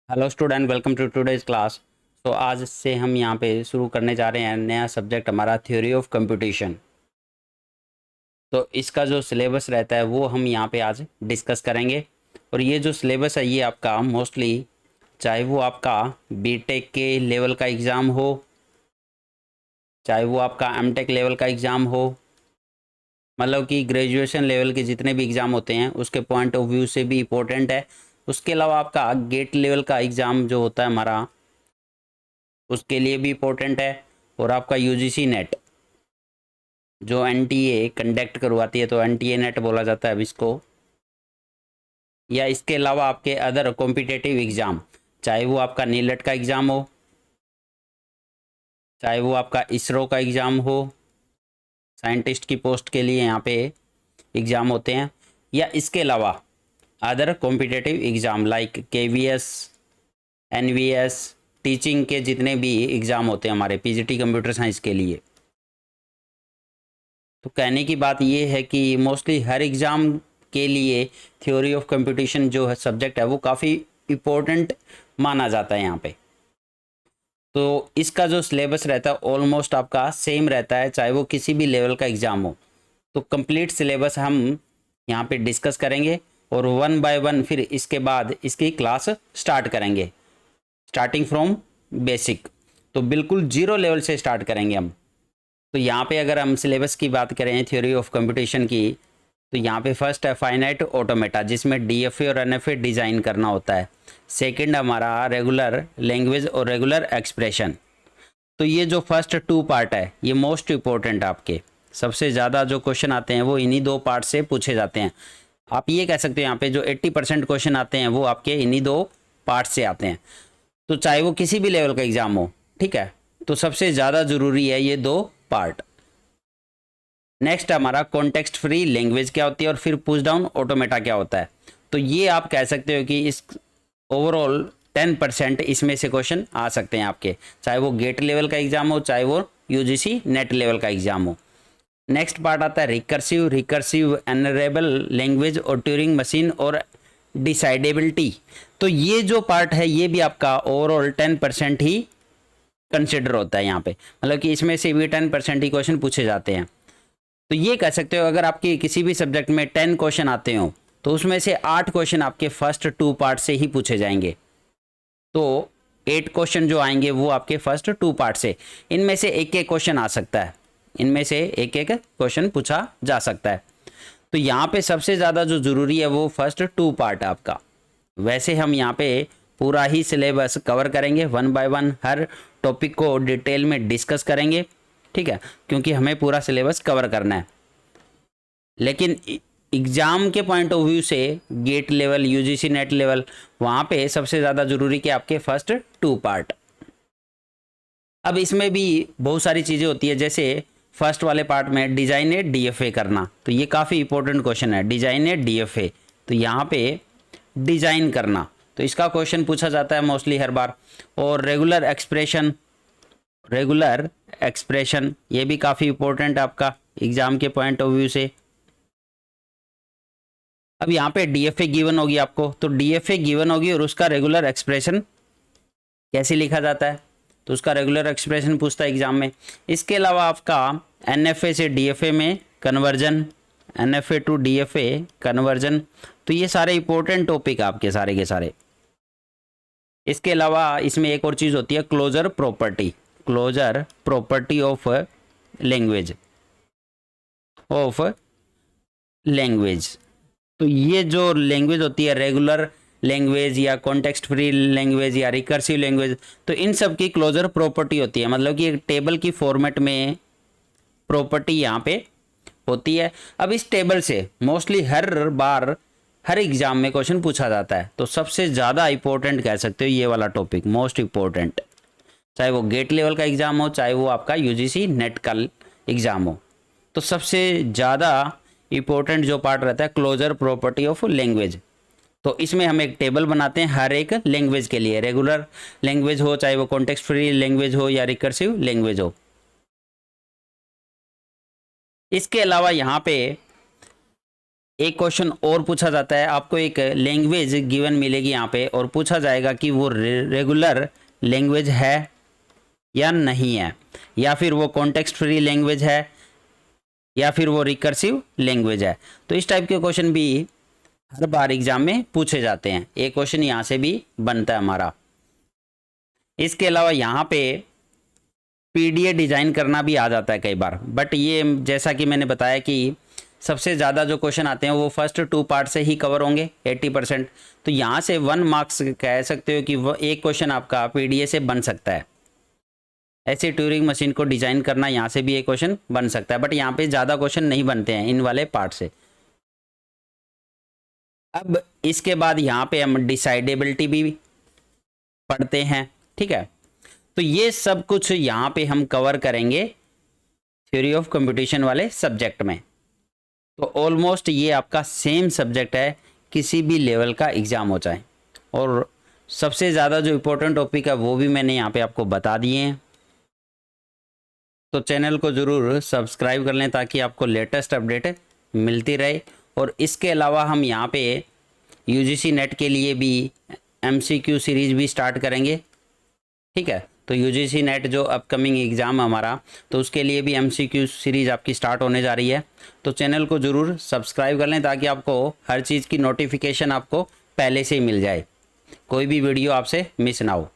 Hello student, welcome to today's class. तो आज से हम यहाँ पे शुरू करने जा रहे हैं नया सब्जेक्ट हमारा थ्योरी ऑफ कंप्यूटेशन। तो इसका जो सिलेबस रहता है वो हम यहाँ पे आज डिस्कस करेंगे। और ये जो सिलेबस है ये आपका मोस्टली, चाहे वो आपका बीटेक के लेवल का एग्ज़ाम हो, चाहे वो आपका एमटेक लेवल का एग्ज़ाम हो, मतलब कि ग्रेजुएशन लेवल के जितने भी एग्ज़ाम होते हैं उसके पॉइंट ऑफ व्यू से भी इम्पोर्टेंट है। उसके अलावा आपका गेट लेवल का एग्ज़ाम जो होता है हमारा, उसके लिए भी इम्पोर्टेंट है। और आपका यूजीसी नेट जो एनटीए कंडक्ट करवाती है, तो एनटीए नेट बोला जाता है अब इसको। या इसके अलावा आपके अदर कॉम्पिटेटिव एग्ज़ाम, चाहे वो आपका नीलट का एग्ज़ाम हो, चाहे वो आपका इसरो का एग्ज़ाम हो, साइंटिस्ट की पोस्ट के लिए यहाँ पे एग्ज़ाम होते हैं। या इसके अलावा other competitive exam like KVS, NVS, teaching के जितने भी एग्ज़ाम होते हैं हमारे पीजीटी कंप्यूटर साइंस के लिए। तो कहने की बात ये है कि मोस्टली हर एग्ज़ाम के लिए थ्योरी ऑफ कंप्यूटेशन जो है सब्जेक्ट है वो काफ़ी इम्पोर्टेंट माना जाता है यहाँ पे। तो इसका जो सिलेबस रहता है ऑलमोस्ट आपका सेम रहता है, चाहे वो किसी भी लेवल का एग्ज़ाम हो। तो कंप्लीट सिलेबस हम यहाँ पे डिस्कस करेंगे और वन बाय वन फिर इसके बाद इसकी क्लास स्टार्ट करेंगे, स्टार्टिंग फ्रॉम बेसिक। तो बिल्कुल जीरो लेवल से स्टार्ट करेंगे हम। तो यहाँ पे अगर हम सिलेबस की बात करें थ्योरी ऑफ कंप्यूटेशन की, तो यहाँ पे फर्स्ट है फाइनाइट ऑटोमेटा जिसमें डीएफए और एनएफए डिज़ाइन करना होता है। सेकंड हमारा रेगुलर लैंग्वेज और रेगुलर एक्सप्रेशन। तो ये जो फर्स्ट टू पार्ट है ये मोस्ट इम्पोर्टेंट आपके, सबसे ज़्यादा जो क्वेश्चन आते हैं वो इन्हीं दो पार्ट से पूछे जाते हैं। आप ये कह सकते हो यहाँ पे जो 80% क्वेश्चन आते हैं वो आपके इन्हीं दो पार्ट से आते हैं। तो चाहे वो किसी भी लेवल का एग्ज़ाम हो, ठीक है, तो सबसे ज़्यादा ज़रूरी है ये दो पार्ट। नेक्स्ट हमारा कॉन्टेक्स्ट फ्री लैंग्वेज क्या होती है और फिर पुश डाउन ऑटोमेटा क्या होता है। तो ये आप कह सकते हो कि इस ओवरऑल 10% इसमें से क्वेश्चन आ सकते हैं आपके, चाहे वो गेट लेवल का एग्जाम हो, चाहे वो यूजीसी नेट लेवल का एग्जाम हो। नेक्स्ट पार्ट आता है रिकर्सिव एनरेबल लैंग्वेज और ट्यूरिंग मशीन और डिसाइडेबिलिटी। तो ये जो पार्ट है ये भी आपका ओवरऑल 10% ही कंसिडर होता है यहाँ पे, मतलब कि इसमें से भी 10% ही क्वेश्चन पूछे जाते हैं। तो ये कह सकते हो अगर आपके किसी भी सब्जेक्ट में 10 क्वेश्चन आते हो तो उसमें से 8 क्वेश्चन आपके फर्स्ट टू पार्ट से ही पूछे जाएंगे। तो 8 क्वेश्चन जो आएंगे वो आपके फर्स्ट टू पार्ट से, इनमें से एक एक क्वेश्चन आ सकता है, इनमें से एक एक क्वेश्चन पूछा जा सकता है। तो यहाँ पे सबसे ज़्यादा जो ज़रूरी है वो फर्स्ट टू पार्ट है आपका। वैसे हम यहाँ पे पूरा ही सिलेबस कवर करेंगे, one by one her topic को डिटेल में डिस्कस करेंगे, ठीक है, क्योंकि हमें पूरा सिलेबस कवर करना है। लेकिन एग्ज़ाम के पॉइंट ऑफ व्यू से GATE level, UGC NET level, वहाँ पे सबसे ज़्यादा ज़रूरी कि आपके फर्स्ट टू पार्ट। अब इसमें भी बहुत सारी चीज़ें होती है, जैसे फर्स्ट वाले पार्ट में डिजाइन ए डीएफए करना, तो ये काफ़ी इंपॉर्टेंट क्वेश्चन है, डिजाइन ए डीएफए। तो यहाँ पे डिजाइन करना, तो इसका क्वेश्चन पूछा जाता है मोस्टली हर बार। और रेगुलर एक्सप्रेशन ये भी काफ़ी इंपॉर्टेंट है आपका एग्जाम के पॉइंट ऑफ व्यू से। अब यहाँ पे डीएफए गिवन होगी आपको, तो डीएफए गिवन होगी और उसका रेगुलर एक्सप्रेशन कैसे लिखा जाता है, तो उसका रेगुलर एक्सप्रेशन पूछता है एग्जाम में। इसके अलावा आपका एनएफए से डीएफए में conversion, NFA to DFA conversion, तो ये सारे इंपॉर्टेंट टॉपिक आपके सारे के सारे। इसके अलावा इसमें एक और चीज़ होती है क्लोजर प्रॉपर्टी ऑफ लैंग्वेज। तो ये जो लैंग्वेज होती है रेगुलर लैंग्वेज या कॉन्टेक्स्ट फ्री लैंग्वेज या रिकर्सिव लैंग्वेज, तो इन सब की क्लोजर प्रॉपर्टी होती है, मतलब कि एक टेबल की फॉर्मेट में प्रॉपर्टी यहाँ पे होती है। अब इस टेबल से मोस्टली हर बार हर एग्जाम में क्वेश्चन पूछा जाता है, तो सबसे ज़्यादा इंपॉर्टेंट कह सकते हो ये वाला टॉपिक, मोस्ट इंपॉर्टेंट, चाहे वो गेट लेवल का एग्जाम हो, चाहे वो आपका यूजीसी नेट का एग्जाम हो। तो सबसे ज़्यादा इंपॉर्टेंट जो पार्ट रहता है क्लोजर प्रॉपर्टी ऑफ लैंग्वेज। तो इसमें हम एक टेबल बनाते हैं हर एक लैंग्वेज के लिए, रेगुलर लैंग्वेज हो, चाहे वो कॉन्टेक्स्ट फ्री लैंग्वेज हो या रिकर्सिव लैंग्वेज हो। इसके अलावा यहाँ पे एक क्वेश्चन और पूछा जाता है, आपको एक लैंग्वेज गिवन मिलेगी यहाँ पे और पूछा जाएगा कि वो रेगुलर लैंग्वेज है या नहीं है, या फिर वो कॉन्टेक्स्ट फ्री लैंग्वेज है, या फिर वो रिकर्सिव लैंग्वेज है। तो इस टाइप के क्वेश्चन भी हर बार एग्जाम में पूछे जाते हैं। एक क्वेश्चन यहाँ से भी बनता है हमारा। इसके अलावा यहाँ पे पीडीए डिजाइन करना भी आ जाता है कई बार, बट ये जैसा कि मैंने बताया कि सबसे ज़्यादा जो क्वेश्चन आते हैं वो फर्स्ट 2 पार्ट से ही कवर होंगे 80%। तो यहाँ से 1 मार्क्स कह सकते हो कि वो एक क्वेश्चन आपका पीडीए से बन सकता है। ऐसे ट्यूरिंग मशीन को डिजाइन करना, यहाँ से भी एक क्वेश्चन बन सकता है, बट यहाँ पे ज़्यादा क्वेश्चन नहीं बनते हैं इन वाले पार्ट से। अब इसके बाद यहाँ पे हम डिसाइडेबिलिटी भी पढ़ते हैं, ठीक है। तो ये सब कुछ यहाँ पे हम कवर करेंगे थ्योरी ऑफ कंप्यूटेशन वाले सब्जेक्ट में। तो ऑलमोस्ट ये आपका सेम सब्जेक्ट है, किसी भी लेवल का एग्ज़ाम हो जाए। और सबसे ज़्यादा जो इम्पोर्टेंट टॉपिक है वो भी मैंने यहाँ पे आपको बता दिए हैं। तो चैनल को ज़रूर सब्सक्राइब कर लें ताकि आपको लेटेस्ट अपडेट मिलती रहे। और इसके अलावा हम यहाँ पे यूजीसी नेट के लिए भी एमसीक्यू सीरीज़ भी स्टार्ट करेंगे, ठीक है। तो यूजीसी नेट जो अपकमिंग एग्ज़ाम हमारा, तो उसके लिए भी एमसीक्यू सीरीज़ आपकी स्टार्ट होने जा रही है। तो चैनल को ज़रूर सब्सक्राइब कर लें ताकि आपको हर चीज़ की नोटिफिकेशन आपको पहले से ही मिल जाए, कोई भी वीडियो आपसे मिस ना हो।